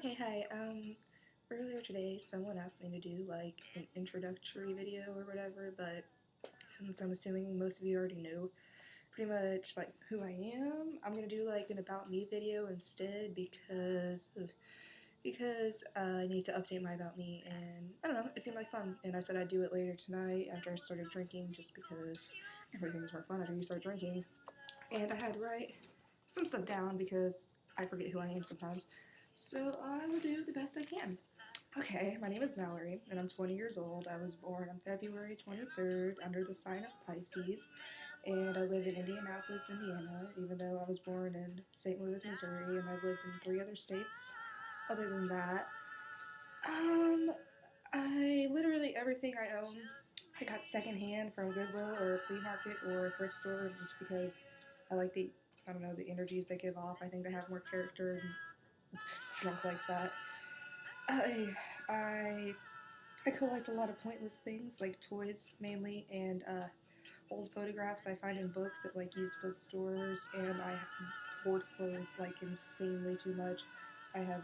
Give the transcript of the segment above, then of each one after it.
Okay, hi. Earlier today, someone asked me to do like an introductory video or whatever, but since I'm assuming most of you already know pretty much like who I am, I'm gonna do like an about me video instead because I need to update my about me, and I don't know, it seemed like fun, and I said I'd do it later tonight after I started drinking, just because everything's more fun after you start drinking, and I had to write some stuff down because I forget who I am sometimes. So I will do the best I can. Okay, my name is Mallory, and I'm 20 years old. I was born on February 23rd under the sign of Pisces, and I live in Indianapolis, Indiana, even though I was born in St. Louis, Missouri, and I've lived in 3 other states other than that. Um, I literally everything I own, I got secondhand from Goodwill or a flea market or a thrift store just because I like I don't know, the energies they give off. I think they have more character and junk like that. I I I collect a lot of pointless things like toys mainly and old photographs I find in books at like used bookstores, and I hoard clothes like insanely too much. I have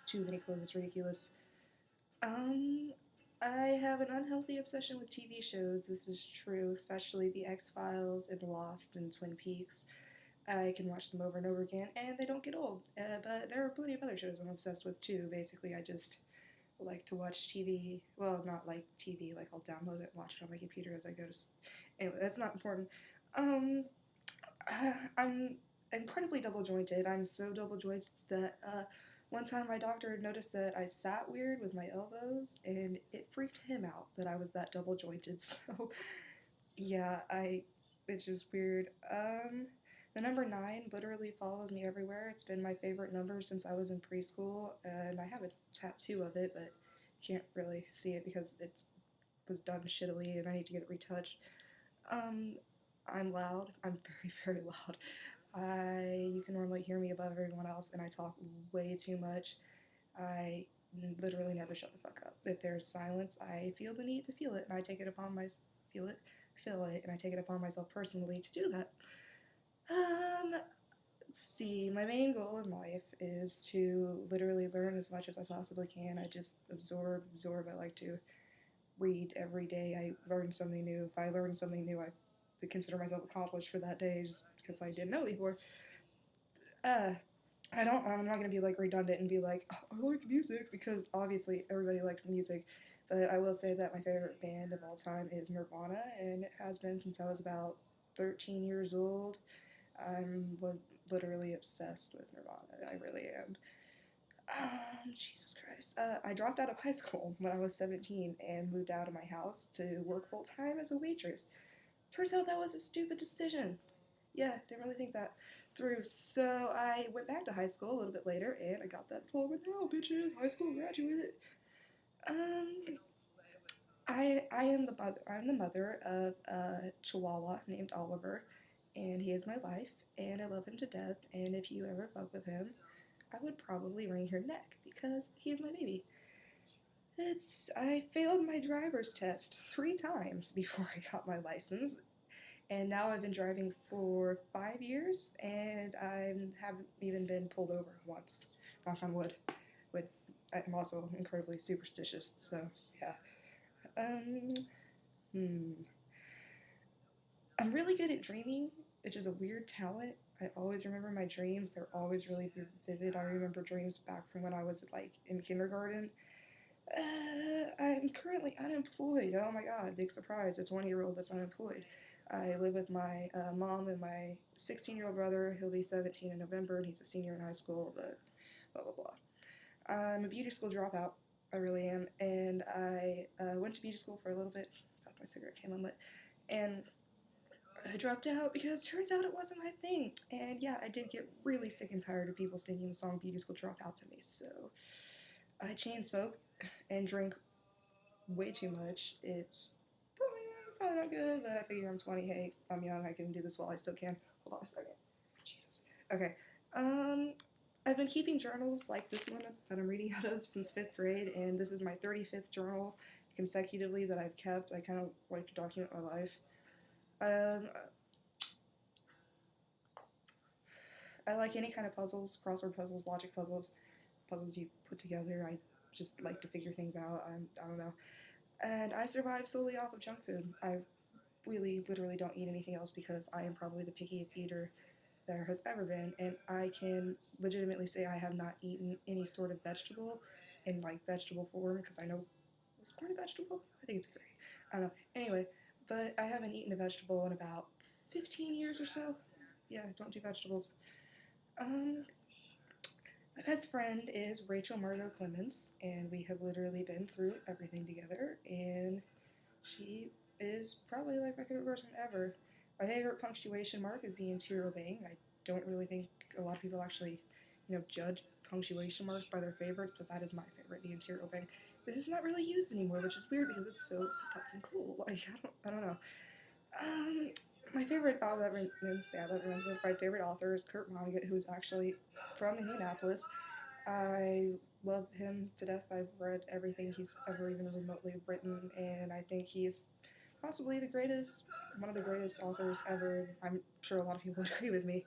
too many clothes, it's ridiculous. Um, I have an unhealthy obsession with TV shows. This is true, especially The X-Files and Lost and Twin Peaks. I can watch them over and over again, and they don't get old. But there are plenty of other shows I'm obsessed with too. Basically, I just like to watch TV. Well, not like TV. Like I'll download it, and watch it on my computer as I go to. Anyway, that's not important. Um, I'm incredibly double jointed. I'm so double jointed that one time my doctor noticed that I sat weird with my elbows, and it freaked him out that I was that double jointed. So yeah, it's just weird. The number 9 literally follows me everywhere. It's been my favorite number since I was in preschool, and I have a tattoo of it, but you can't really see it because it was done shittily and I need to get it retouched. Um, I'm loud. I'm very, very loud. You can normally hear me above everyone else, and I talk way too much. I literally never shut the fuck up. If there's silence, I feel the need to feel it, and I take it upon my feel it, feel it, and I take it upon myself personally to do that. Let's see. My main goal in life is to literally learn as much as I possibly can. I just absorb. I like to read every day. I learn something new. If I learn something new, I consider myself accomplished for that day just because I didn't know before. Uh, I'm not gonna be like redundant and be like, oh, I like music, because obviously everybody likes music. But I will say that my favorite band of all time is Nirvana, and it has been since I was about 13 years old. I'm literally obsessed with Nirvana. I really am. Jesus Christ. I dropped out of high school when I was 17 and moved out of my house to work full time as a waitress. Turns out that was a stupid decision. Yeah, didn't really think that through. So I went back to high school a little bit later, and I got that diploma now, bitches. High school graduate. Um, I'm the mother of a Chihuahua named Oliver, and he is my life, and I love him to death. And if you ever fuck with him, I would probably wring your neck because he is my baby. I failed my driver's test 3 times before I got my license, and now I've been driving for 5 years, and I haven't even been pulled over once. Knock on wood. Wood. I'm also incredibly superstitious, so yeah. Um, hmm. I'm really good at dreaming, which is a weird talent. I always remember my dreams. They're always really vivid. I remember dreams back from when I was like in kindergarten. I'm currently unemployed. Oh my god, big surprise. A 20-year-old that's unemployed. I live with my mom and my 16-year-old brother. He'll be 17 in November, and he's a senior in high school, but blah, blah, blah. I'm a beauty school dropout. I really am. And I went to beauty school for a little bit. Fuck, my cigarette came unlit. And I dropped out because turns out it wasn't my thing. And yeah, I did get really sick and tired of people singing the song Beauty School Dropout to me. So I chain smoke and drink way too much. It's probably not good, but I figure I'm 20. Hey, I'm young. I can do this while I still can. Hold on a second. Jesus. Okay. Um, I've been keeping journals like this one that I'm reading out of since 5th grade, and this is my 35th journal consecutively that I've kept. I kind of like to document my life. Um, I like any kind of puzzles, crossword puzzles, logic puzzles. puzzles you put together. I just like to figure things out. I don't know. And I survive solely off of junk food. I really, literally don't eat anything else because I am probably the pickiest eater there has ever been, and I can legitimately say I have not eaten any sort of vegetable in like vegetable form because I know is corn a vegetable? I think it's great. I don't know. Anyway, but I haven't eaten a vegetable in about 15 years or so. Yeah, I don't do vegetables. Um, my best friend is Rachel Margot Clements, and we have literally been through everything together, and she is probably like my favorite person ever. My favorite punctuation mark is the interior bang. I don't really think a lot of people actually, judge punctuation marks by their favorites, but that is my favorite, the interior bang. But it's not really used anymore, which is weird because it's so fucking cool. Like I don't know. Um, my favorite that reminds me of my favorite author is Kurt Vonnegut, who is actually from Indianapolis. I love him to death. I've read everything he's ever even remotely written, and I think he is possibly the greatest, one of the greatest authors ever. I'm sure a lot of people would agree with me.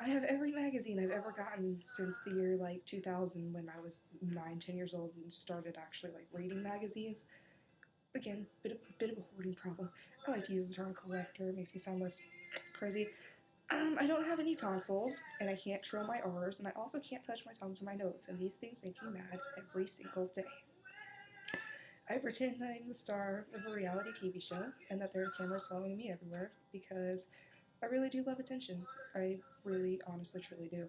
I have every magazine I've ever gotten since the year like 2000 when I was 9, 10 years old and started actually like reading magazines. Again, bit of a hoarding problem. I like to use the term collector. It makes me sound less crazy. I don't have any tonsils, and I can't trill my R's, and I also can't touch my tongue to my nose, and these things make me mad every single day. I pretend I'm the star of a reality TV show, and that there are cameras following me everywhere, because I really do love attention. I really, honestly, truly do.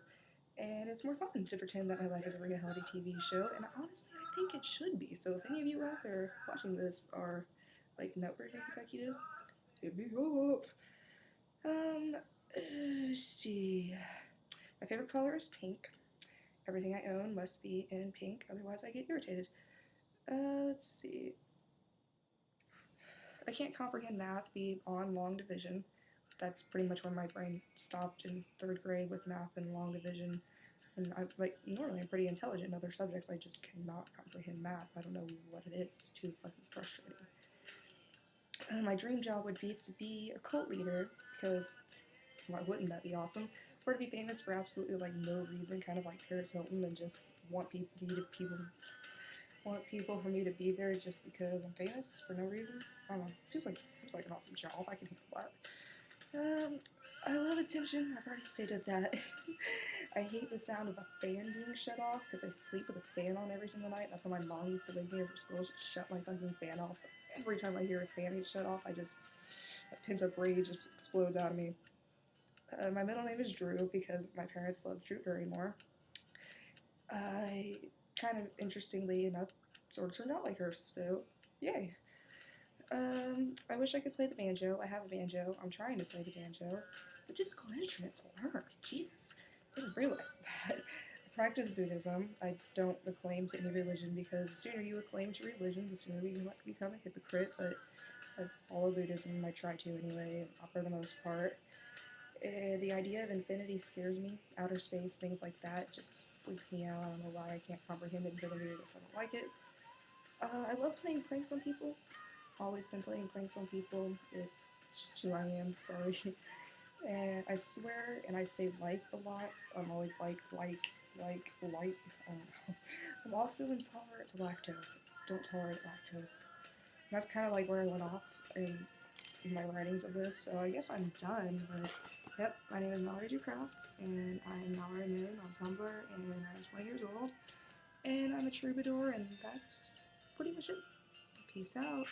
And it's more fun to pretend that my life is a reality TV show, and honestly, I think it should be. So if any of you out there watching this are, like, network executives, hit me up. Let's see. My favorite color is pink. Everything I own must be in pink, otherwise I get irritated. Let's see. I can't comprehend math beyond long division. That's pretty much where my brain stopped in third grade with math and long division. And normally I'm pretty intelligent in other subjects. I just cannot comprehend math. I don't know what it is. It's too fucking frustrating. My dream job would be to be a cult leader because why wouldn't that be awesome? Or to be famous for absolutely like no reason, kind of like Paris Hilton, and just want people for me to be there just because I'm famous for no reason. I don't know. Seems like an awesome job. I can handle that. I love attention. I've already stated that. I hate the sound of a fan being shut off because I sleep with a fan on every single night. That's how my mom used to wake me up for school. She'd shut my fucking fan off. So every time I hear a fan get shut off, that pent up rage just explodes out of me. My middle name is Drew because my parents love Drew Barrymore. I kind of interestingly enough sort of turned out like her, so yay. I wish I could play the banjo. I have a banjo. I'm trying to play the banjo. It's a difficult instrument to learn. Jesus, I didn't realize that. I practice Buddhism. I don't acclaim to any religion because the sooner you acclaim to religion, the sooner you become a hypocrite. But I follow Buddhism. I try to anyway, for the most part. The idea of infinity scares me. Outer space, things like that, just freaks me out. I don't know why I can't comprehend it until I guess I don't like it. I love playing pranks on people. Always been playing pranks on people. It's just who I am. Sorry. And I swear, and I say like a lot. I'm always like. I don't know. I'm also intolerant to lactose. Don't tolerate lactose. And that's kind of like where I went off in my writings of this. So I guess I'm done. But yep, my name is Mallory Ducraft, and I'm Mallory Moon on Tumblr, and I'm 20 years old, and I'm a troubadour, and that's pretty much it. Peace out.